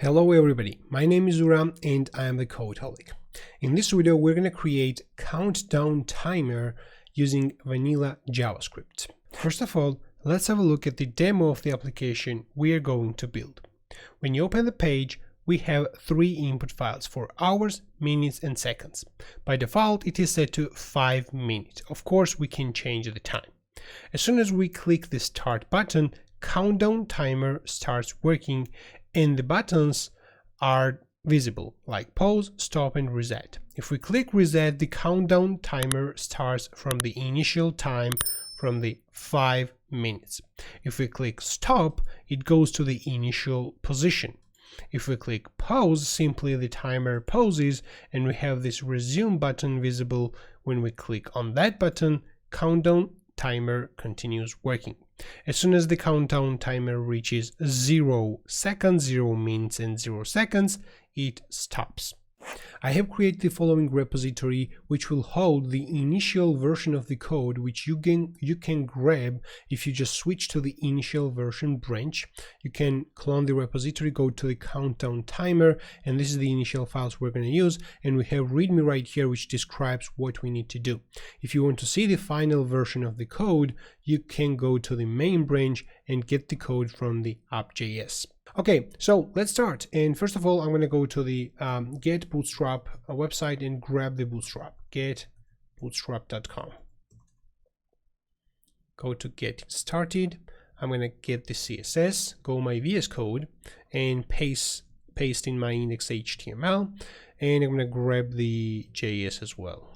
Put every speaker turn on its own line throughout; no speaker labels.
Hello everybody, my name is Uram and I am the Codeholic. In this video we're going to create countdown timer using vanilla JavaScript. First of all, let's have a look at the demo of the application we are going to build. When you open the page, we have three input files for hours, minutes and seconds. By default it is set to 5 minutes. Of course we can change the time. As soon as we click the start button, countdown timer starts working and the buttons are visible like pause, stop and reset. If we click reset, the countdown timer starts from the initial time from the 5 minutes. If we click stop, it goes to the initial position. If we click pause, simply the timer pauses and we have this resume button visible. When we click on that button, countdown timer continues working. As soon as the countdown timer reaches 0 seconds, 0 minutes and 0 seconds, it stops. I have created the following repository which will hold the initial version of the code which you can grab if you just switch to the initial version branch. You can clone the repository, go to the countdown timer, and this is the initial files we're going to use, and we have readme right here which describes what we need to do. If you want to see the final version of the code, you can go to the main branch and get the code from the app.js. Okay, so let's start. And first of all, I'm going to go to the Get Bootstrap website and grab the Bootstrap, getbootstrap.com. Go to Get Started. I'm going to get the CSS, go my VS Code, and paste in my index.html, and I'm going to grab the JS as well.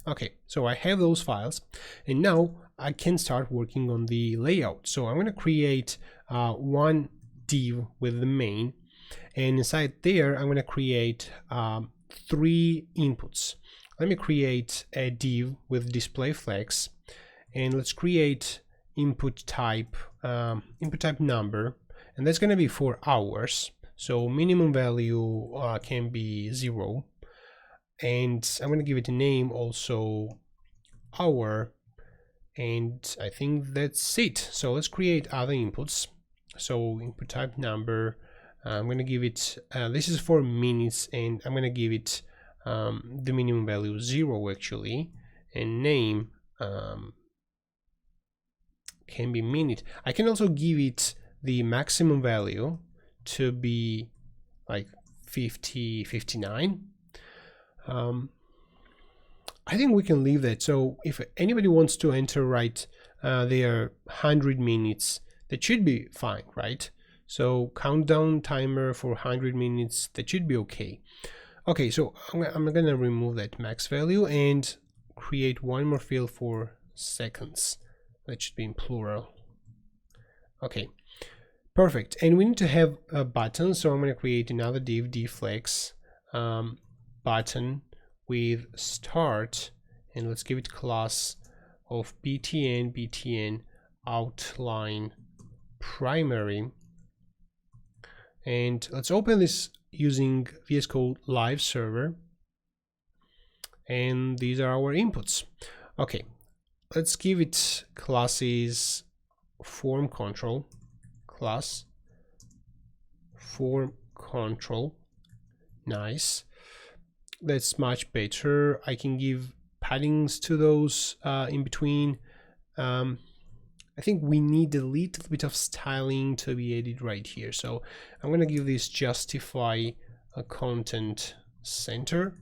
Okay, so I have those files, and now I can start working on the layout. So I'm going to create one div with the main, and inside there I'm going to create 3 inputs. Let me create a div with display flex, and let's create input type number, and that's going to be for hours, so minimum value can be 0, and I'm going to give it a name also hour, and I think that's it. So let's create other inputs. So input type number, I'm going to give it, this is for minutes, and I'm going to give it the minimum value 0 actually, and name can be minute. I can also give it the maximum value to be like 59. I think we can leave that. So if anybody wants to enter their 100 minutes, that should be fine, right? So countdown timer for 100 minutes, that should be okay. Okay, so I'm gonna remove that max value and create one more field for seconds. That should be in plural. Okay, perfect. And we need to have a button, so I'm gonna create another div, dflex button with start, and let's give it class of btn outline primary, and let's open this using VS Code live server, and these are our inputs. Okay, let's give it classes form control, class form control. Nice, that's much better. I can give paddings to those in between. I think we need a little bit of styling to be added right here. So I'm going to give this justify a content center.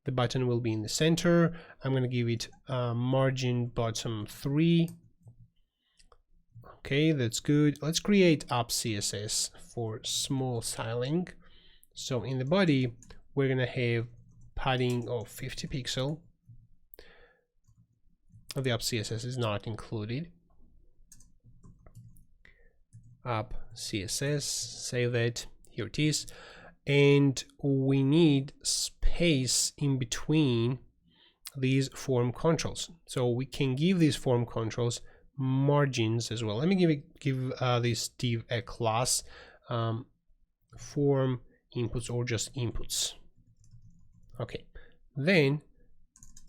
The button will be in the center. I'm going to give it margin bottom 3. Okay, that's good. Let's create app CSS for small styling. So in the body, we're going to have padding of 50 pixel. The app CSS is not included. App CSS, save that, here it is. And we need space in between these form controls. So we can give these form controls margins as well. Let me give this div a class form inputs or just inputs. Okay, then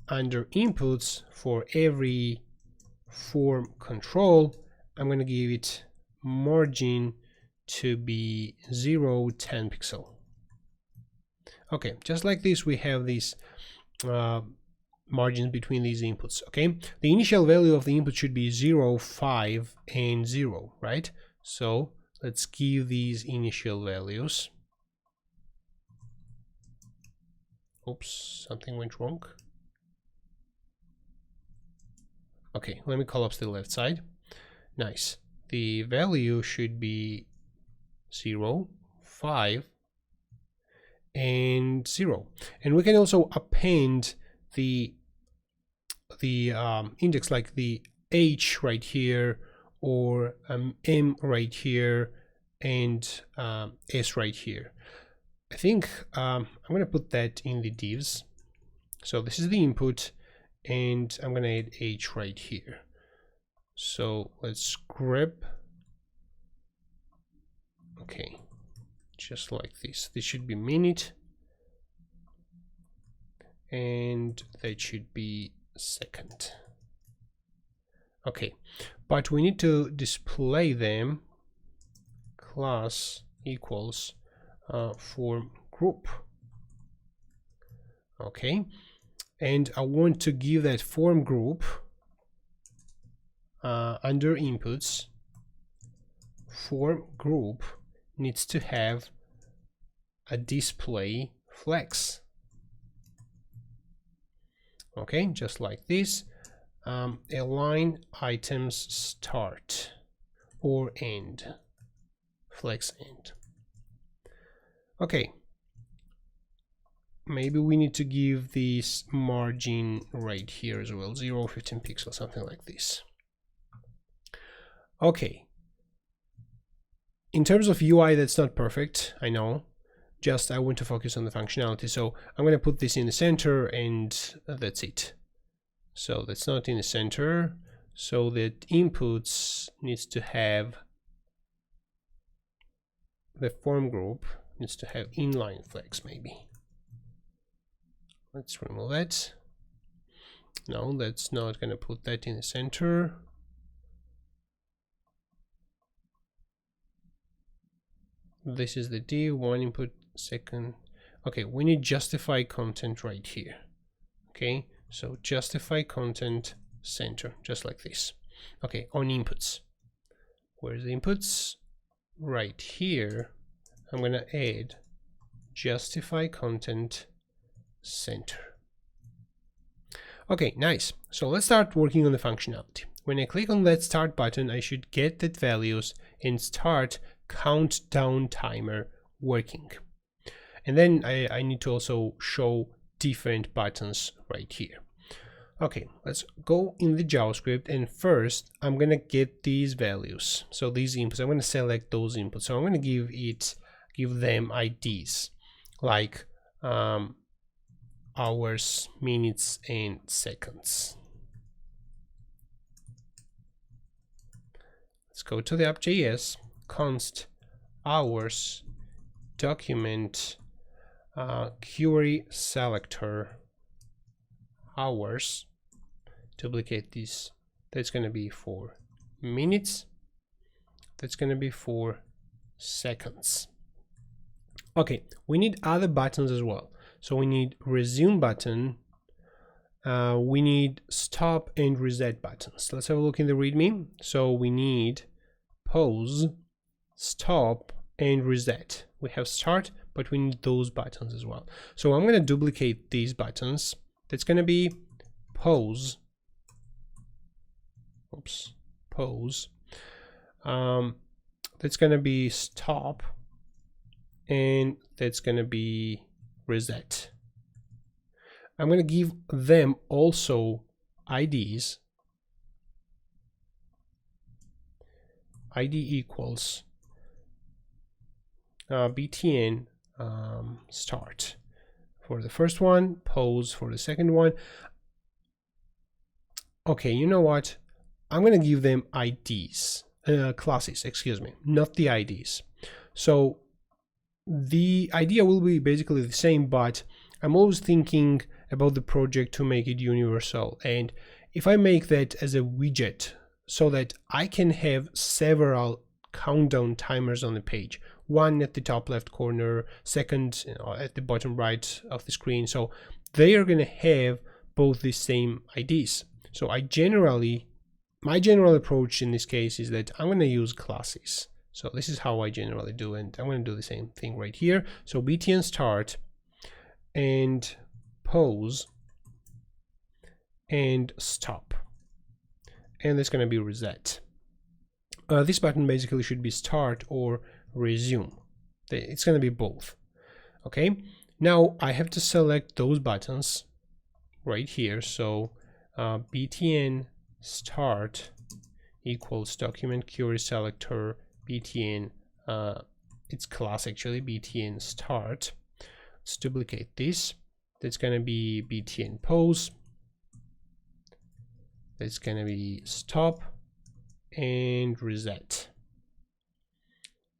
under inputs, for every form control, I'm going to give it margin to be 0, 10 pixel. Okay, just like this, we have these margins between these inputs. Okay, the initial value of the input should be 0, 5, and 0, right? So let's give these initial values. Oops, something went wrong. Okay, let me collapse the left side. Nice. The value should be 0, 5, and 0. And we can also append the index, like the H right here, or M right here, and S right here. I think I'm going to put that in the divs. So this is the input, and I'm going to add H right here. So let's grab, okay, just like this. This should be minute, and that should be second. Okay, but we need to display them class equals form group. Okay, and I want to give that form group under inputs. Form group needs to have a display flex. Okay, just like this. Align items start or end, flex end. Okay, maybe we need to give this margin right here as well, 0, 15 pixels, something like this. Okay, in terms of UI, that's not perfect, I know. Just I want to focus on the functionality, so I'm going to put this in the center, and that's it. So that's not in the center, so that inputs needs to have, the form group needs to have inline flex maybe. Let's remove that. No, that's not going to put that in the center. This is the div, one input, second. Okay, we need justify content right here. Okay, so justify content center, just like this. Okay, on inputs. Where's the inputs? Right here. I'm going to add justify content center. Okay, nice. So let's start working on the functionality. When I click on that start button, I should get that values and start countdown timer working. And then I need to also show different buttons right here. Okay, let's go in the JavaScript, and first I'm gonna get these values. So these inputs, I'm gonna select those inputs. So I'm gonna give them IDs like hours, minutes, and seconds. Let's go to the app.js, const hours, document, query selector hours, duplicate this. That's going to be for minutes, that's going to be for seconds. Okay, we need other buttons as well. So we need resume button, we need stop and reset buttons. Let's have a look in the README. So we need pause, stop, and reset. We have start, but we need those buttons as well. So I'm going to duplicate these buttons. That's going to be pause. Oops, pause. That's going to be stop, and that's going to be reset. I'm going to give them also IDs. ID equals btn start for the first one, pause for the second one. Okay, you know what? I'm going to give them IDs, classes, excuse me, not the IDs. So the idea will be basically the same, but I'm always thinking about the project to make it universal. And if I make that as a widget so that I can have several countdown timers on the page. One at the top left corner, second at the bottom right of the screen. So they are going to have both the same IDs. So my general approach in this case is that I'm going to use classes. So this is how I generally do, and I'm going to do the same thing right here. So btn start and pause and stop, and that's going to be reset. This button basically should be start or resume. It's going to be both. Okay, now I have to select those buttons right here. So btn start equals document query selector btn, it's class actually, btn start. Let's duplicate this. That's going to be btn pause. That's going to be stop and reset.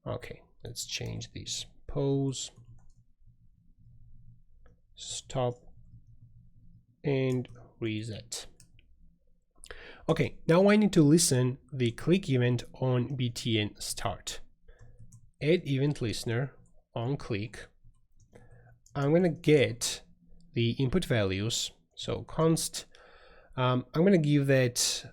Okay, let's change this. Pause, stop, and reset. Okay, now I need to listen the click event on btn start. Add event listener on click. I'm going to get the input values. So const, I'm going to give that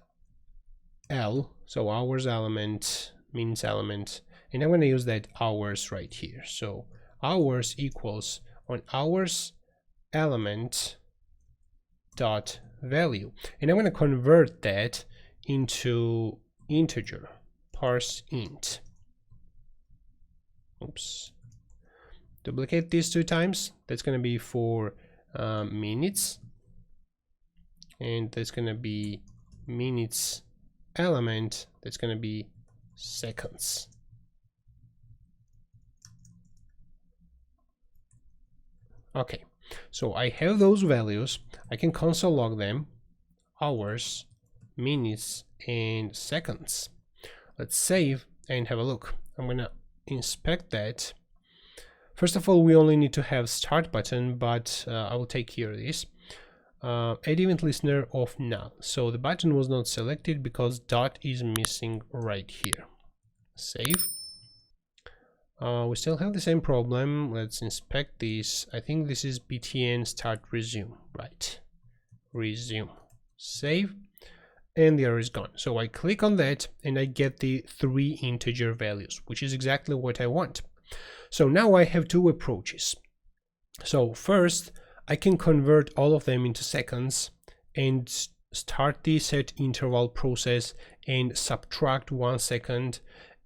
L, so hours element, minutes element, and I'm going to use that hours right here. So hours equals on hours element dot value, and I'm going to convert that into integer, parse int. Oops, duplicate these 2 times. That's going to be for minutes, and that's going to be minutes element, that's going to be seconds. Okay, so I have those values. I can console log them, hours, minutes, and seconds. Let's save and have a look. I'm going to inspect that. First of all, we only need to have start button, but I will take care of this. Add event listener of null. So the button was not selected because dot is missing right here. Save. We still have the same problem. Let's inspect this. I think this is btn start resume, right? Resume. Save, and the error is gone. So I click on that and I get the 3 integer values, which is exactly what I want. So now I have 2 approaches. So first, I can convert all of them into seconds and start the set interval process and subtract 1 second,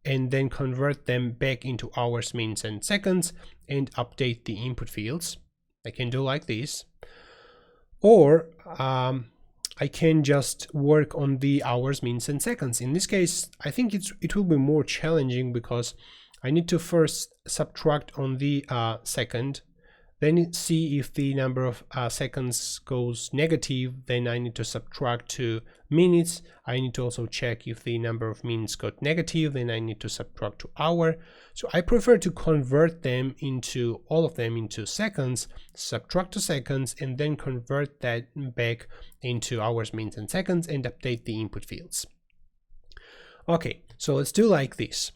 and then convert them back into hours, minutes, and seconds and update the input fields. I can do like this. Or I can just work on the hours, minutes, and seconds. In this case, I think it will be more challenging because I need to first subtract on the second, then see if the number of seconds goes negative, then I need to subtract to minutes. I need to also check if the number of minutes got negative, then I need to subtract to hour. So I prefer to convert them into, all of them into seconds, subtract to seconds, and then convert that back into hours, minutes, and seconds and update the input fields. Okay, so let's do like this.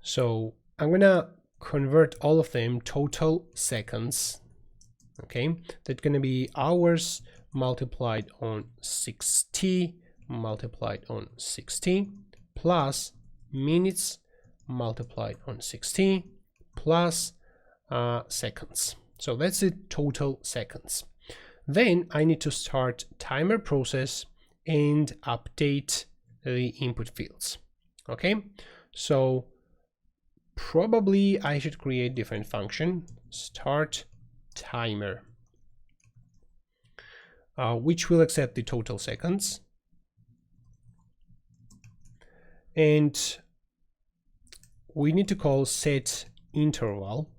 So I'm gonna convert all of them total seconds. Okay, that's gonna be hours multiplied on 60 multiplied on 60 plus minutes multiplied on 60 plus seconds. So that's the total seconds. Then I need to start timer process and update the input fields. Okay, so probably I should create different function, start timer, which will accept the total seconds, and we need to call set interval.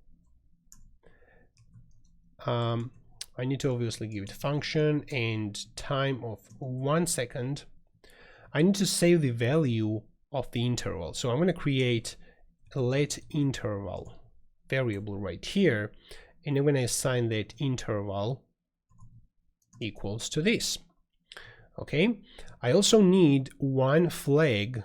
I need to obviously give it function and time of 1 second. I need to save the value of the interval, so I'm going to create a let interval variable right here, and I'm going to assign that interval equals to this. Okay, I also need one flag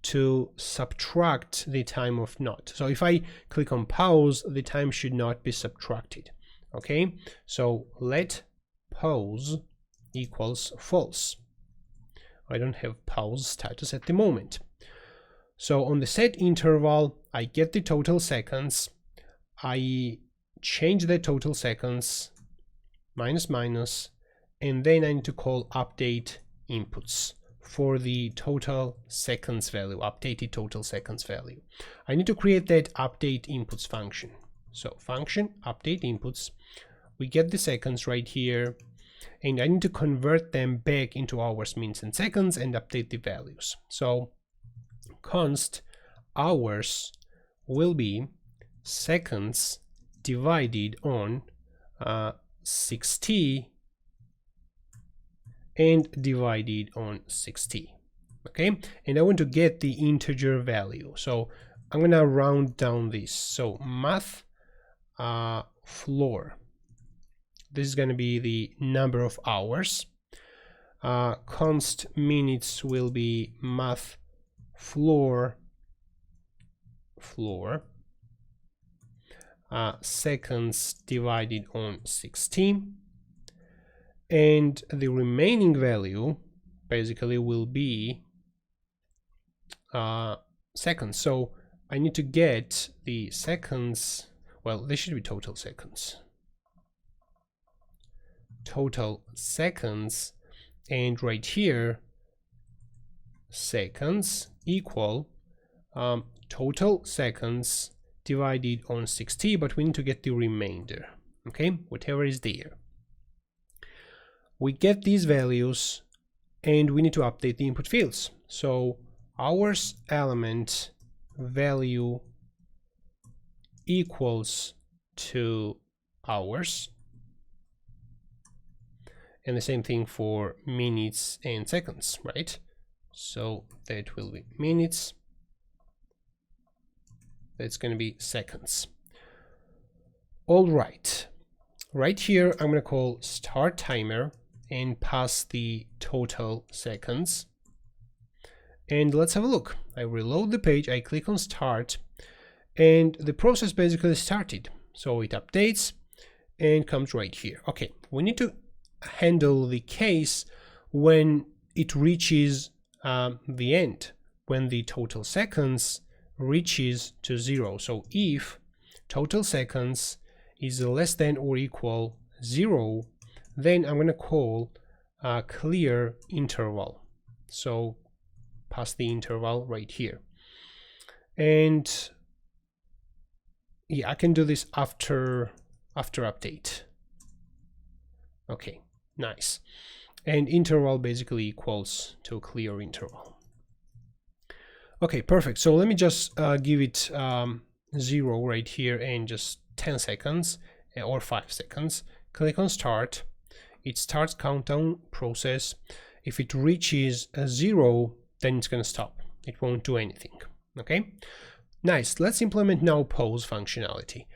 to subtract the time of not. So if I click on pause, the time should not be subtracted. Okay, so let pause equals false. I don't have pause status at the moment. So on the set interval, I get the total seconds. I change the total seconds minus minus, and then I need to call update inputs for the total seconds value, updated total seconds value. I need to create that update inputs function. So function update inputs, we get the seconds right here, and I need to convert them back into hours, minutes, and seconds and update the values. So const hours will be seconds divided on 60 and divided on 60. Okay, and I want to get the integer value, so I'm gonna round down this. So math floor, this is gonna be the number of hours. Const minutes will be math floor seconds divided on 60, and the remaining value basically will be seconds. So I need to get the seconds, well, they should be total seconds, and right here seconds equal total seconds divided on 60, but we need to get the remainder, okay, whatever is there. We get these values and we need to update the input fields. So hours element value equals to hours, and the same thing for minutes and seconds, right? So that will be minutes, that's going to be seconds. All right, right here I'm going to call start timer and pass the total seconds, and let's have a look. I reload the page, I click on start, and the process basically started. So it updates and comes right here. Okay, we need to handle the case when it reaches the end, when the total seconds reaches to 0. So if total seconds is less than or equal 0, then I'm going to call clear interval. So pass the interval right here, and yeah, I can do this after update. Okay, nice. And interval basically equals to a clear interval. Okay, perfect. So let me just give it 0 right here and just 10 seconds or 5 seconds. Click on start. It starts countdown process. If it reaches 0, then it's going to stop. It won't do anything. Okay, nice. Let's implement now pause functionality.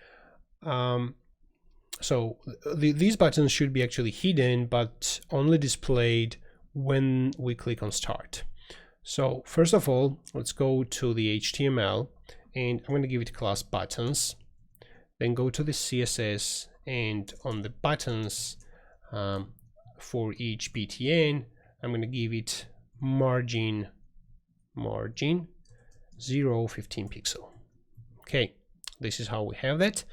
So these buttons should be actually hidden, but only displayed when we click on start. So first of all, let's go to the HTML, and I'm going to give it class buttons. Then go to the CSS, and on the buttons for each btn, I'm going to give it margin 0, 15 pixel. Okay, this is how we have that.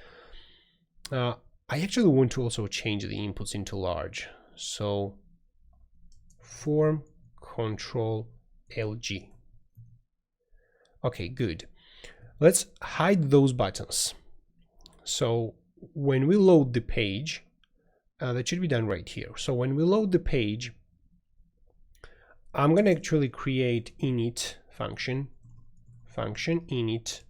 I actually want to also change the inputs into large. So form control LG. Okay, good. Let's hide those buttons. So when we load the page, that should be done right here. So when we load the page, I'm going to actually create init function init,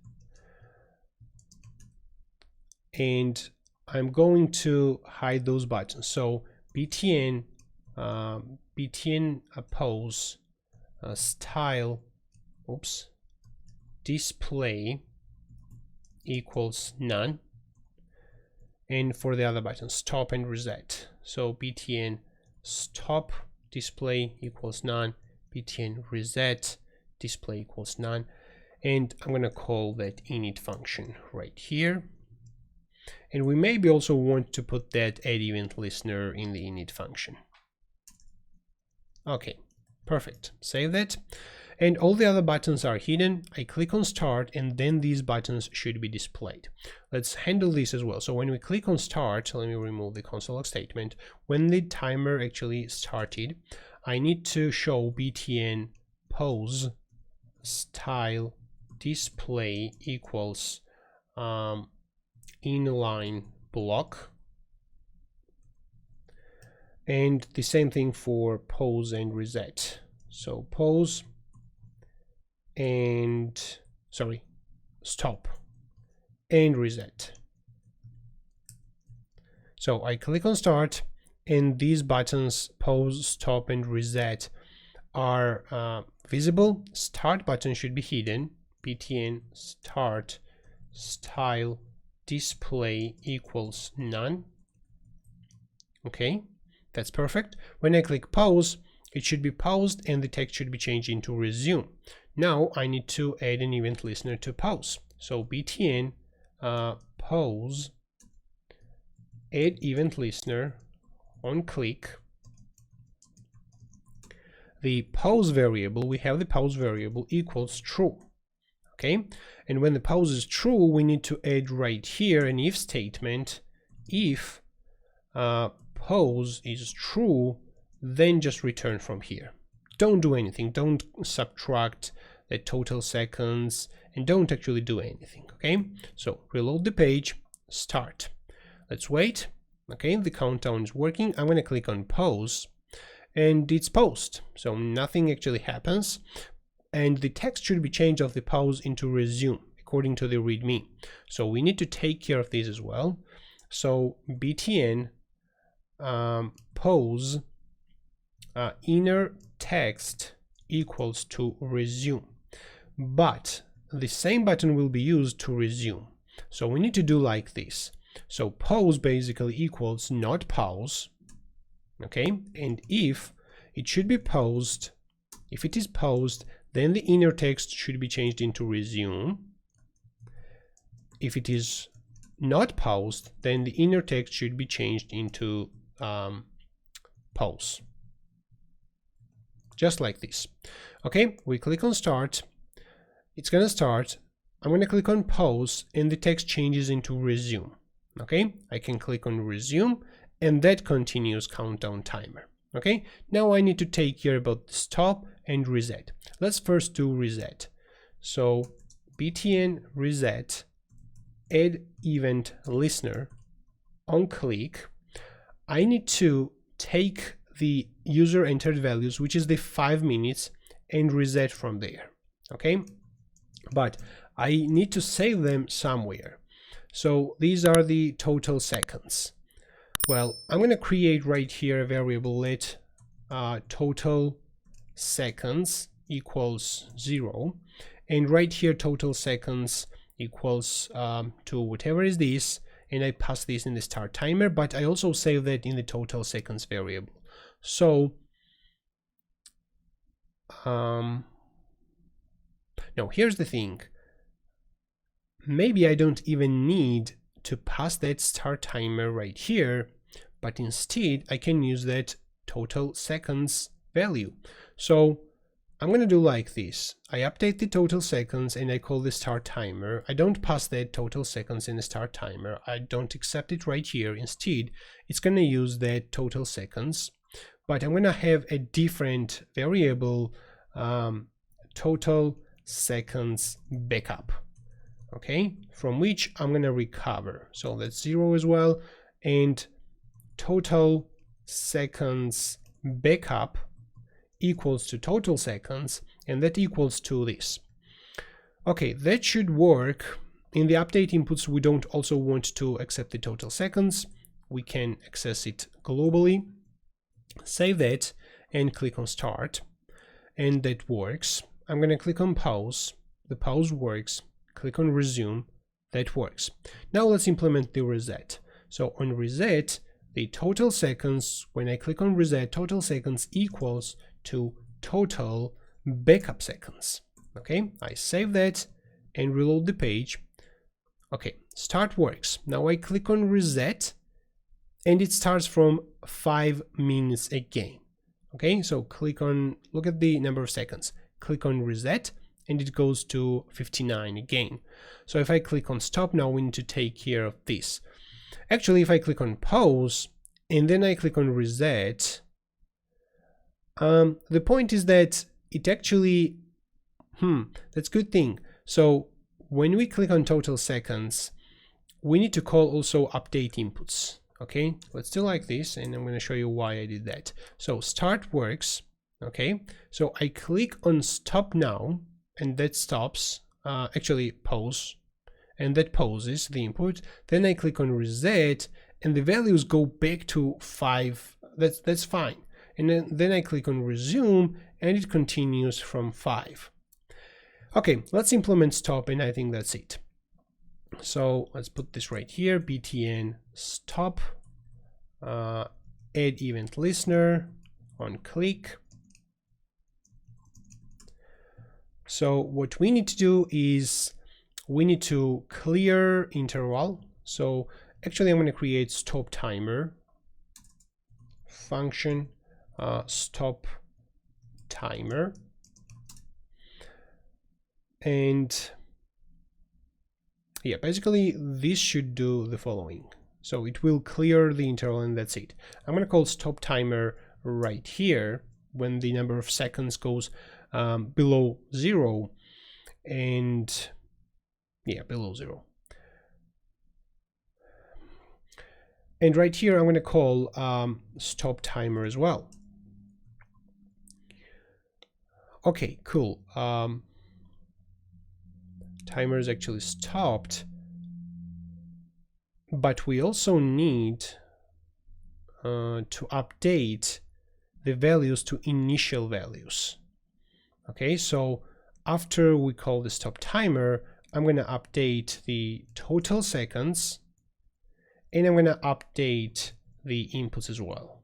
and I'm going to hide those buttons. So btn pose style display equals none, and for the other buttons, stop and reset. So btn stop display equals none, btn reset display equals none, and I'm going to call that init function right here. And we maybe also want to put that add event listener in the init function. Okay, perfect. Save that. And all the other buttons are hidden. I click on start, and then these buttons should be displayed. Let's handle this as well. So when we click on start, let me remove the console log statement. When the timer actually started, I need to show btn pause style display equals inline block, and the same thing for pause and reset. So pause and stop and reset. So I click on start, and these buttons pause, stop, and reset are visible. Start button should be hidden. btn start style display equals none. Okay, that's perfect. When I click pause, it should be paused and the text should be changed into resume. Now I need to add an event listener to pause. So btn pause add event listener on click. The pause variable, we have the pause variable equals true. Okay, and when the pause is true, we need to add right here an if statement. If pause is true, then just return from here. Don't do anything. Don't subtract the total seconds, and don't actually do anything. Okay, so reload the page, start. Let's wait. Okay, the countdown is working. I'm going to click on pause, and it's paused, so nothing actually happens. And the text should be changed of the pause into resume according to the readme. So we need to take care of this as well. So btn pause inner text equals to resume, but the same button will be used to resume. So we need to do like this. So pause basically equals not pause. Okay, and if it should be paused, if it is paused, then the inner text should be changed into resume. If it is not paused, then the inner text should be changed into pause. Just like this. Okay, we click on start. It's gonna start. I'm gonna click on pause, and the text changes into resume. Okay, I can click on resume, and that continues countdown timer. Okay, now I need to take care about the stop and reset. Let's first do reset. So btn reset add event listener on click. I need to take the user entered values, which is the 5 minutes, and reset from there. Okay, but I need to save them somewhere. So these are the total seconds. Well, I'm going to create right here a variable let total seconds equals 0, and right here total seconds equals to whatever is this, and I pass this in the start timer, but I also save that in the total seconds variable. So now here's the thing. Maybe I don't even need to pass that start timer right here, but instead I can use that total seconds value. So I'm going to do like this. I update the total seconds and I call the start timer. I don't pass that total seconds in the start timer. I don't accept it right here. Instead, it's going to use that total seconds, but I'm going to have a different variable, total seconds backup. Okay, from which I'm going to recover. So that's 0 as well, and total seconds backup equals to total seconds, and that equals to this. Okay, that should work. In the update inputs, we don't also want to accept the total seconds. We can access it globally. Save that and click on start, and that works. I'm going to click on pause. The pause works. Click on resume. That works. Now let's implement the reset. So on reset, the total seconds, when I click on reset, total seconds equals to total backup seconds. Okay, I save that and reload the page. Okay, start works. Now I click on reset and it starts from 5 minutes again. Okay, so look at the number of seconds, click on reset and it goes to 59 again. So if I click on stop, now we need to take care of this. Actually, if I click on pause and then I click on reset, the point is that it actually, that's a good thing. So when we click on total seconds, we need to call also update inputs. Okay, let's do like this, and I'm going to show you why I did that. So start works. Okay, so I click on stop now, and that stops, actually pause, and that pauses the input. Then I click on reset, and the values go back to 5. That's fine. And then I click on resume, and it continues from 5. Okay, let's implement stop, and I think that's it. So let's put this right here, btn stop, add event listener on click. So what we need to do is we need to clear interval. So actually I'm going to create stop timer function, stop timer, and yeah, basically this should do the following. So it will clear the interval and that's it. I'm going to call stop timer right here when the number of seconds goes below 0, and yeah, below 0. And right here I'm going to call stop timer as well. Okay, cool. Timer is actually stopped, but we also need to update the values to initial values. Okay, so after we call the stop timer, I'm going to update the total seconds, and I'm going to update the inputs as well.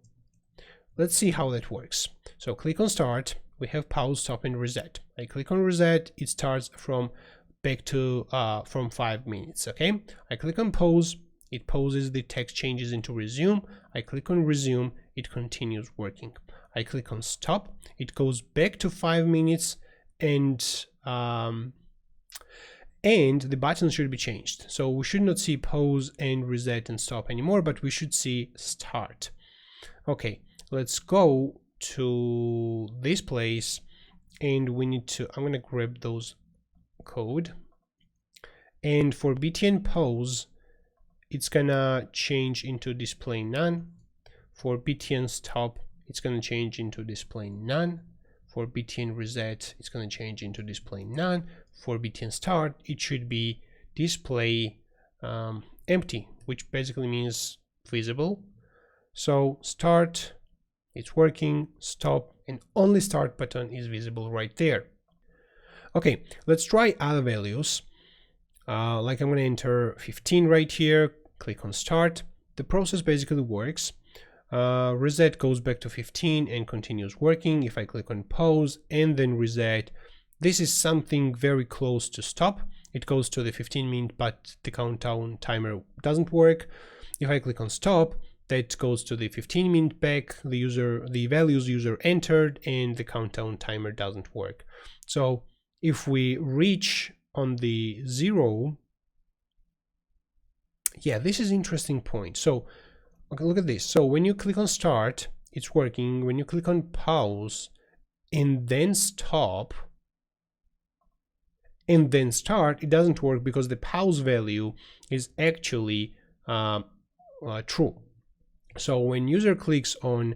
Let's see how that works. So click on start, we have pause, stop, and reset. I click on reset, it starts from back to from 5 minutes. Okay, I click on pause, it pauses, the text changes into resume. I click on resume, it continues working. I click on stop, it goes back to 5 minutes, and the buttons should be changed. So we should not see pause and reset and stop anymore, but we should see start. Okay, let's go to this place, and we need to, I'm going to grab those code, and for btn pause it's gonna change into display none. For btn stop it's gonna change into display none. For btn reset it's gonna change into display none. For btn start it should be display empty, which basically means visible. So start, it's working, stop, and only start button is visible right there. Okay, let's try other values. Like I'm going to enter 15 right here, click on start. The process basically works. Reset goes back to 15 and continues working. If I click on pause and then reset, this is something very close to stop. It goes to the 15 minute, but the countdown timer doesn't work. If I click on stop, that goes to the 15 minute back, the values user entered, and the countdown timer doesn't work. So if we reach on the 0, yeah, this is an interesting point. So okay, look at this. So when you click on start, it's working. When you click on pause and then stop and then start, it doesn't work because the pause value is actually true. So when user clicks on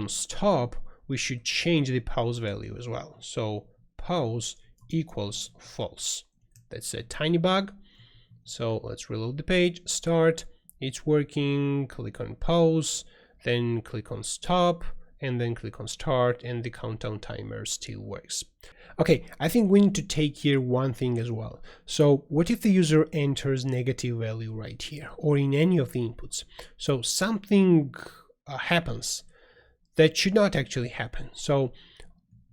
stop, we should change the pause value as well. So pause equals false. That's a tiny bug. So let's reload the page, start, it's working, click on pause, then click on stop, and then click on start, and the countdown timer still works. Okay, I think we need to take here one thing as well. So what if the user enters negative value right here or in any of the inputs? So something happens that should not actually happen. So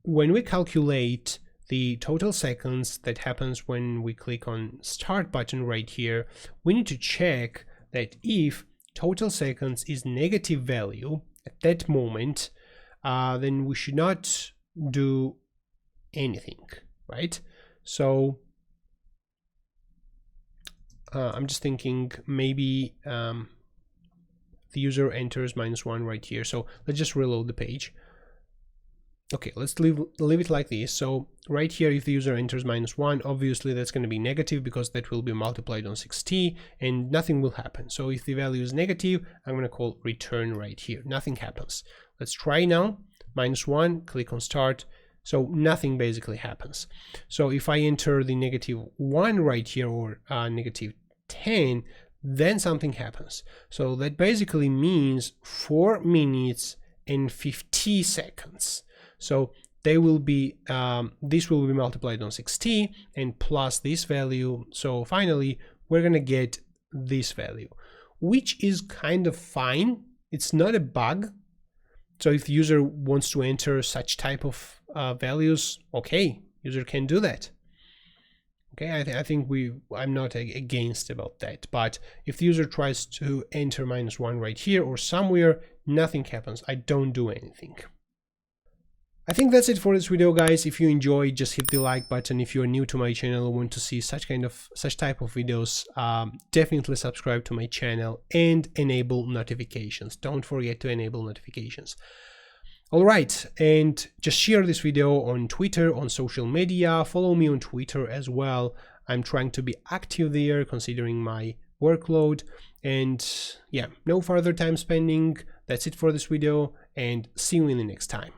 when we calculate the total seconds that happens when we click on start button right here, we need to check that if total seconds is negative value at that moment, then we should not do anything, right? So I'm just thinking maybe the user enters -1 right here. So let's just reload the page. Okay, let's leave it like this. So right here, if the user enters -1, obviously that's going to be negative because that will be multiplied on 60 and nothing will happen. So if the value is negative, I'm going to call return right here. Nothing happens. Let's try now. -1, click on start. So nothing basically happens. So if I enter the -1 right here or -10, then something happens. So that basically means 4 minutes and 50 seconds. So they will be this will be multiplied on 60 and plus this value. So finally we're gonna get this value, which is kind of fine. It's not a bug. So if the user wants to enter such type of values, okay, user can do that. Okay, I think I'm not against about that. But if the user tries to enter -1 right here or somewhere, nothing happens. I don't do anything. I think that's it for this video, guys. If you enjoyed, just hit the like button. If you're new to my channel and want to see such type of videos, definitely subscribe to my channel and enable notifications. Don't forget to enable notifications. All right, and just share this video on Twitter, on social media. Follow me on Twitter as well. I'm trying to be active there considering my workload. And yeah, no further time spending. That's it for this video, and see you in the next time.